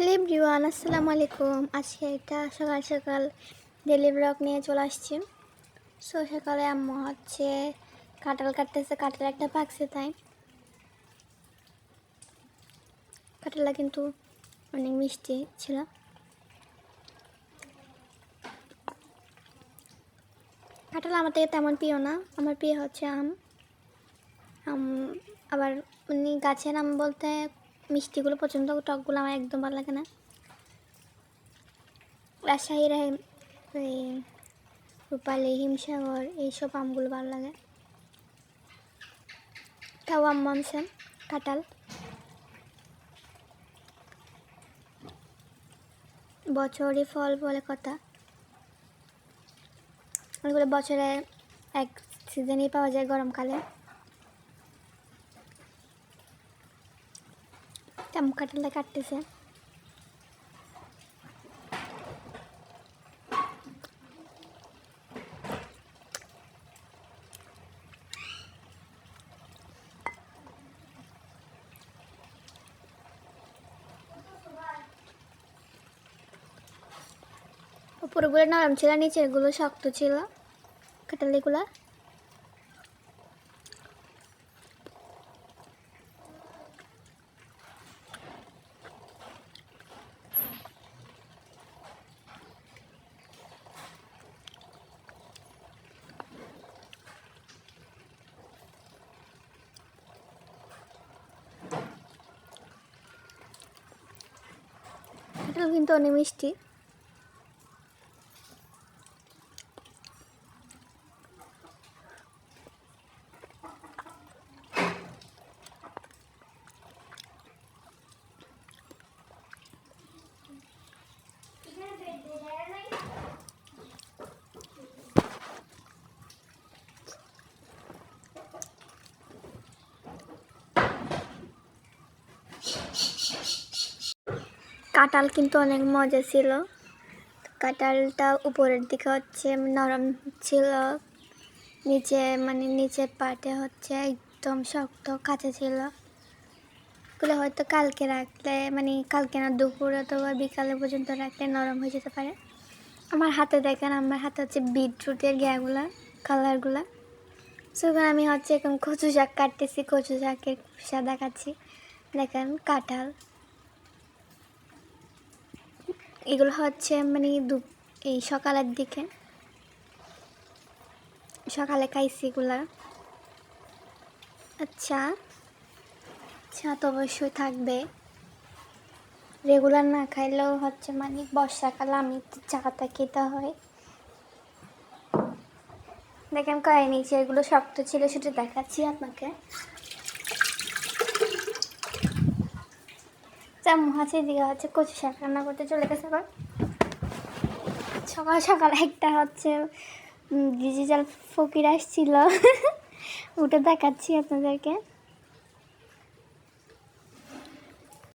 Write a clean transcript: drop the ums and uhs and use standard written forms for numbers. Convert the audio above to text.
Hello everyone, আসসালামু আলাইকুম। আজকে এটা সকাল সকাল ডেলি ব্লগ নিয়ে চলে আসছি। সকালে আম্মু কাঁঠাল কাটতেছে, কাঁঠাল একটা পাকছে, তাই কাঁঠালটা কিন্তু অনেক মিষ্টি ছিল। কাঁঠাল আমার থেকে তেমন প্রিয় না, আমার প্রিয় হচ্ছে আম। আবার গাছের আম বলতে মিষ্টিগুলো পছন্দ, টকগুলো আমার একদম ভালো লাগে না। রাজশাহীর এই রূপালী, হিমসাগর এইসব আমগুলো ভালো লাগে। তাও আম আনছে কাঁঠাল। বছরই ফল বলে কথা, ওইগুলো বছরে এক সিজনই পাওয়া যায়, গরমকালে। কাঁঠালটা কাটতেছে। উপরগুলো নরম ছিল, নিচের গুলো শক্ত ছিল কাঁঠালিগুলা। কাঁঠাল কিন্তু অনেক মিষ্টি। কাঁঠাল কিন্তু অনেক মজা ছিল। কাঁঠালটা উপরের দিকে নরম ছিল, নিচের পাটে একদম শক্ত কাঁচা ছিল। এগুলো হয়তো কালকে রাখলে, কালকে না, দুপুর অথবা বিকালে পর্যন্ত রাখলে নরম হয়ে যেতে পারে। আমার হাতে দেখেন, আমার হাতে বিটরুটের কালারগুলা। এখন আমি এখন কচু শাক কাটতেছি, কচু শাকের খোসা দেখাচ্ছি। দেখেন কাঁঠাল, এগুলো এই সকালের দিকে, সকালে খাইছি এগুলা। আচ্ছা, তো অবশ্যই থাকবে। রেগুলার না খাইলেও বর্ষাকালে আমি চাটা খেতে হয়। দেখেন কয়ে নিচে এগুলো শক্ত ছিল, সেটা দেখাচ্ছি আপনাকে। দিকে কচু শাক রান্না করতে চলে গেছে। আবার সকাল সকাল একটা ডিজিটাল ফকির আসছিল, ওটা দেখাচ্ছি আপনাদেরকে।